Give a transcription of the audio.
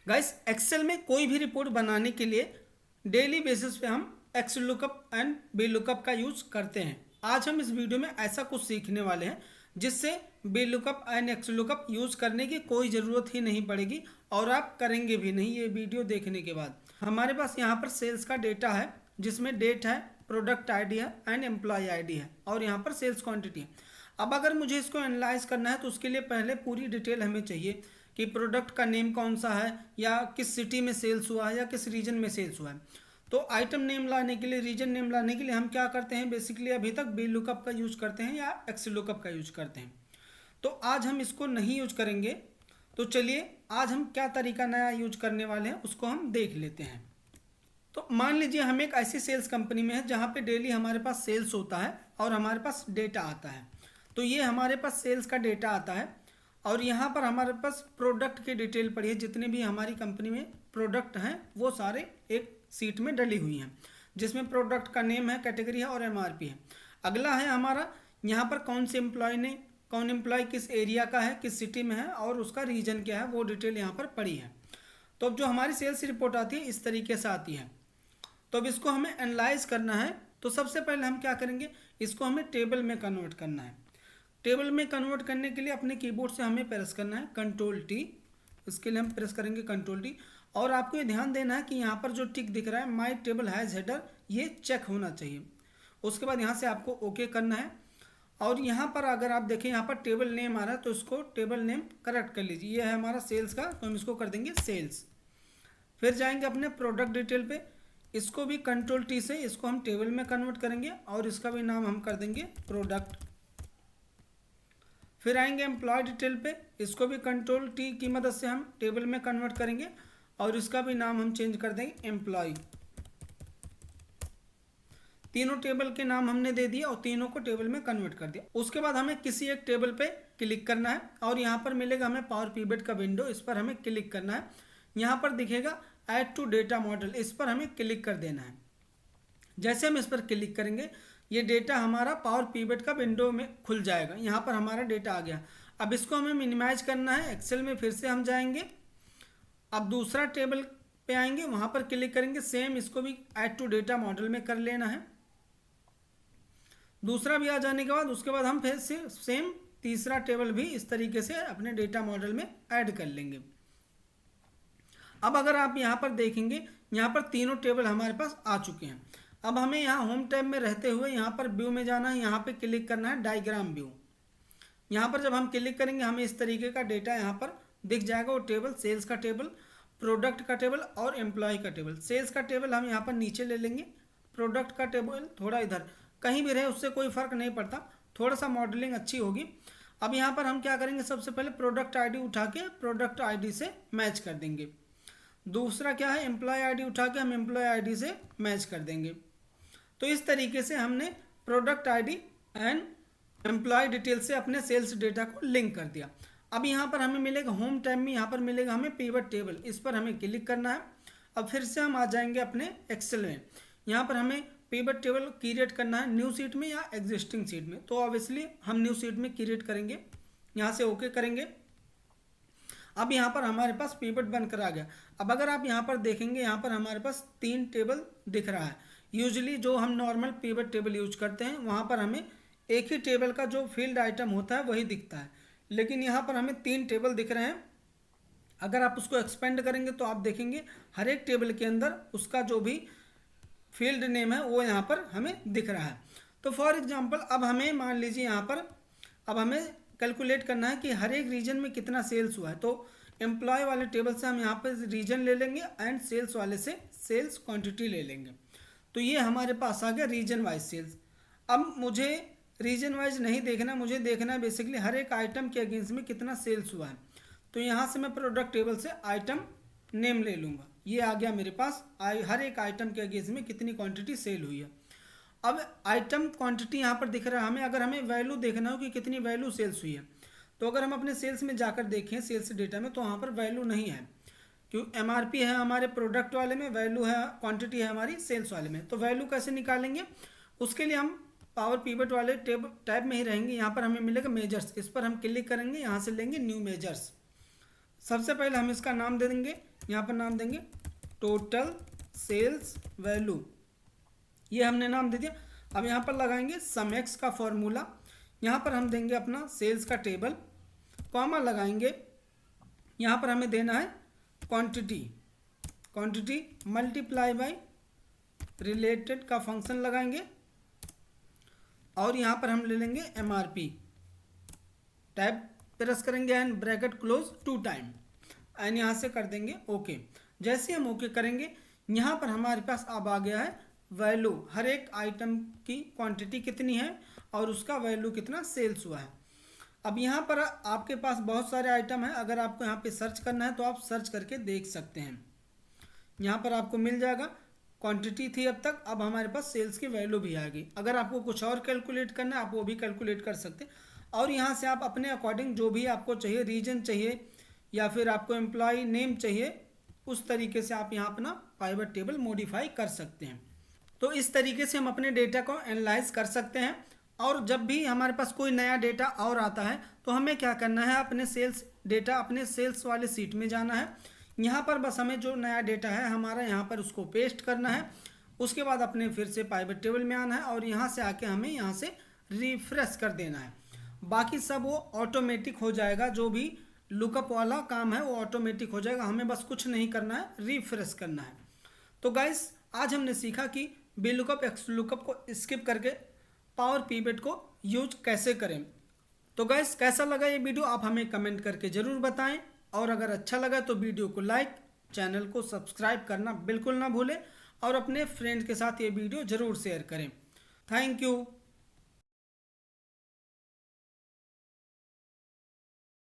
Guys, Excel में कोई भी रिपोर्ट बनाने के लिए डेली बेसिस पे हम x lookup and B lookup का यूज करते हैं। आज हम इस वीडियो में ऐसा कुछ सीखने वाले हैं जिससे B lookup and x lookup use करने की कोई ज़रूरत ही नहीं पड़ेगी और आप करेंगे भी नहीं ये वीडियो देखने के बाद। हमारे पास यहाँ पर सेल्स का डेटा है जिसमें डेट है, प्रोडक्ट आईडी है एंड एम्प्लॉय आईडी है और यहाँ पर सेल्स क्वांटिटी है। अब अगर मुझे इसको एनालाइज करना है तो उसके लिए पहले पूरी डिटेल हमें चाहिए कि प्रोडक्ट का नेम कौन सा है या किस सिटी में सेल्स हुआ है या किस रीजन में सेल्स हुआ है। तो आइटम नेम लाने के लिए, रीजन नेम लाने के लिए हम क्या करते हैं, बेसिकली अभी तक बी लुकअप का यूज करते हैं या एक्स लुकअप का यूज करते हैं। तो आज हम इसको नहीं यूज करेंगे। तो चलिए आज हम क्या तरीका नया यूज करने वाले हैं उसको हम देख लेते हैं। तो मान लीजिए हम एक ऐसी सेल्स कंपनी में है जहाँ पे डेली हमारे पास सेल्स होता है और हमारे पास डेटा आता है। तो ये हमारे पास सेल्स का डेटा आता है और यहाँ पर हमारे पास प्रोडक्ट की डिटेल पड़ी है। जितने भी हमारी कंपनी में प्रोडक्ट हैं वो सारे एक सीट में डली हुई हैं जिसमें प्रोडक्ट का नेम है, कैटेगरी है और एमआरपी है। अगला है हमारा यहाँ पर कौन एम्प्लॉय किस एरिया का है, किस सिटी में है और उसका रीजन क्या है, वो डिटेल यहाँ पर पड़ी है। तो अब जो हमारी सेल्स रिपोर्ट आती है इस तरीके से आती है। तो अब इसको हमें एनालाइज करना है। तो सबसे पहले हम क्या करेंगे, इसको हमें टेबल में कन्वर्ट करना है। टेबल में कन्वर्ट करने के लिए अपने कीबोर्ड से हमें प्रेस करना है Ctrl+T। इसके लिए हम प्रेस करेंगे Ctrl+T और आपको ये ध्यान देना है कि यहाँ पर जो टिक दिख रहा है माई टेबल हैज़ हेडर, ये चेक होना चाहिए। उसके बाद यहाँ से आपको ओके करना है और यहाँ पर अगर आप देखें यहाँ पर टेबल नेम आ रहा है तो इसको टेबल नेम करेक्ट कर लीजिए। ये है हमारा सेल्स का, तो हम इसको कर देंगे सेल्स। फिर जाएंगे अपने प्रोडक्ट डिटेल पे, इसको भी Ctrl+T से इसको हम टेबल में कन्वर्ट करेंगे और इसका भी नाम हम कर देंगे प्रोडक्ट। फिर आएंगे एम्प्लॉय डिटेल पे, इसको भी Ctrl+T की मदद से हम टेबल में कन्वर्ट करेंगे और इसका भी नाम हम चेंज कर देंगे एम्प्लॉय। तीनों टेबल के नाम हमने दे दिया और तीनों को टेबल में कन्वर्ट कर दिया। उसके बाद हमें किसी एक टेबल पे क्लिक करना है और यहाँ पर मिलेगा हमें पावर पिवट का विंडो, इस पर हमें क्लिक करना है। यहाँ पर दिखेगा ऐड टू डेटा मॉडल, इस पर हमें क्लिक कर देना है। जैसे हम इस पर क्लिक करेंगे ये डेटा हमारा पावर पिवट का विंडो में खुल जाएगा। यहाँ पर हमारा डेटा आ गया। अब इसको हमें मिनिमाइज करना है। एक्सेल में फिर से हम जाएंगे, अब दूसरा टेबल पे आएंगे, वहाँ पर क्लिक करेंगे, सेम इसको भी ऐड टू डेटा मॉडल में कर लेना है। दूसरा भी आ जाने के बाद उसके बाद हम फिर से सेम तीसरा टेबल भी इस तरीके से अपने डेटा मॉडल में ऐड कर लेंगे। अब अगर आप यहाँ पर देखेंगे यहाँ पर तीनों टेबल हमारे पास आ चुके हैं। अब हमें यहाँ होम टैब में रहते हुए यहाँ पर व्यू में जाना है, यहाँ पे क्लिक करना है डायग्राम व्यू। यहाँ पर जब हम क्लिक करेंगे हमें इस तरीके का डेटा यहाँ पर दिख जाएगा। वो टेबल सेल्स का टेबल, प्रोडक्ट का टेबल और एम्प्लॉय का टेबल। सेल्स का टेबल हम यहाँ पर नीचे ले लेंगे, प्रोडक्ट का टेबल थोड़ा इधर, कहीं भी रहे उससे कोई फ़र्क नहीं पड़ता, थोड़ा सा मॉडलिंग अच्छी होगी। अब यहाँ पर हम क्या करेंगे, सबसे पहले प्रोडक्ट आईडी उठा के प्रोडक्ट आईडी से मैच कर देंगे। दूसरा क्या है, एम्प्लॉय आईडी उठा के हम एम्प्लॉय आईडी से मैच कर देंगे। तो इस तरीके से हमने product ID and employ detail से अपने सेल्स डेटा को लिंक कर दिया। अब यहाँ पर हमें मिलेगा होम टैब में, यहाँ पर मिलेगा हमें पिवट टेबल, इस पर हमें क्लिक करना है। अब फिर से हम आ जाएंगे अपने एक्सेल में। यहाँ पर हमें पिवट टेबल क्रिएट करना है न्यू सीट में या एग्जिस्टिंग सीट में। तो ऑब्वियसली हम न्यू सीट में क्रिएट करेंगे, यहाँ से ओके करेंगे। अब यहाँ पर हमारे पास पिवट बनकर आ गया। अब अगर आप यहाँ पर देखेंगे यहाँ पर हमारे पास 3 टेबल दिख रहा है। यूजुअली जो हम नॉर्मल पिवट टेबल यूज करते हैं वहाँ पर हमें एक ही टेबल का जो फील्ड आइटम होता है वही दिखता है, लेकिन यहाँ पर हमें 3 टेबल दिख रहे हैं। अगर आप उसको एक्सपेंड करेंगे तो आप देखेंगे हर एक टेबल के अंदर उसका जो भी फील्ड नेम है वो यहाँ पर हमें दिख रहा है। तो फॉर एग्जांपल अब हमें मान लीजिए यहाँ पर अब हमें कैलकुलेट करना है कि हर एक रीजन में कितना सेल्स हुआ है। तो एम्प्लॉय वाले टेबल से हम यहाँ पर रीजन ले लेंगे एंड सेल्स वाले से सेल्स क्वांटिटी ले लेंगे। तो ये हमारे पास आ गया रीजन वाइज सेल्स। अब मुझे रीजन वाइज नहीं देखना, मुझे देखना है बेसिकली हर एक आइटम के अगेंस्ट में कितना सेल्स हुआ है। तो यहाँ से मैं प्रोडक्ट टेबल से आइटम नेम ले लूँगा, ये आ गया मेरे पास हर एक आइटम के अगेंस्ट में कितनी क्वांटिटी सेल हुई है। अब आइटम क्वांटिटी यहाँ पर दिख रहा है हमें, अगर हमें वैल्यू देखना हो कि कितनी वैल्यू सेल्स हुई है तो अगर हम अपने सेल्स में जाकर देखें सेल्स डेटा में तो वहाँ पर वैल्यू नहीं है, क्यों एमआरपी है हमारे प्रोडक्ट वाले में, वैल्यू है क्वांटिटी है हमारी सेल्स वाले में। तो वैल्यू कैसे निकालेंगे, उसके लिए हम पावर पिवट वाले टैब में ही रहेंगे। यहाँ पर हमें मिलेगा मेजर्स, इस पर हम क्लिक करेंगे, यहाँ से लेंगे न्यू मेजर्स। सबसे पहले हम इसका नाम दे देंगे यहाँ पर नाम देंगे टोटल सेल्स वैल्यू, ये हमने नाम दे दिया। अब यहाँ पर लगाएंगे सम एक्स का फॉर्मूला, यहाँ पर हम देंगे अपना सेल्स का टेबल, कॉमा लगाएंगे, यहाँ पर हमें देना है quantity, quantity multiply by related का फंक्शन लगाएंगे, और यहाँ पर हम ले लेंगे MRP, टैब प्रेस करेंगे and bracket close 2 time and यहाँ से कर देंगे ओके। जैसे हम ओके करेंगे यहाँ पर हमारे पास अब आ गया है वैल्यू, हर एक आइटम की क्वांटिटी कितनी है और उसका वैल्यू कितना सेल्स हुआ है। अब यहाँ पर आपके पास बहुत सारे आइटम हैं, अगर आपको यहाँ पे सर्च करना है तो आप सर्च करके देख सकते हैं, यहाँ पर आपको मिल जाएगा। क्वांटिटी थी अब तक, अब हमारे पास सेल्स की वैल्यू भी आ गई। अगर आपको कुछ और कैलकुलेट करना है आप वो भी कैलकुलेट कर सकते हैं, और यहाँ से आप अपने अकॉर्डिंग जो भी आपको चाहिए, रीजन चाहिए या फिर आपको एम्प्लॉय नेम चाहिए, उस तरीके से आप यहाँ अपना पाइवट टेबल मॉडिफाई कर सकते हैं। तो इस तरीके से हम अपने डेटा को एनालाइज कर सकते हैं। और जब भी हमारे पास कोई नया डेटा और आता है तो हमें क्या करना है, अपने सेल्स डेटा, अपने सेल्स वाले सीट में जाना है, यहाँ पर बस हमें जो नया डेटा है हमारा यहाँ पर उसको पेस्ट करना है। उसके बाद अपने फिर से पाइवट टेबल में आना है और यहाँ से आके हमें यहाँ से रिफ्रेश कर देना है। बाकी सब वो ऑटोमेटिक हो जाएगा, जो भी लुकअप वाला काम है वो ऑटोमेटिक हो जाएगा, हमें बस कुछ नहीं करना है, रिफ्रेश करना है। तो गाइस आज हमने सीखा कि वी लुकअप एक्स लुकअप को स्किप करके पावर पिवट को यूज कैसे करें। तो गाइस कैसा लगा ये वीडियो आप हमें कमेंट करके ज़रूर बताएं, और अगर अच्छा लगा तो वीडियो को लाइक, चैनल को सब्सक्राइब करना बिल्कुल ना भूलें, और अपने फ्रेंड के साथ ये वीडियो ज़रूर शेयर करें। Thank you.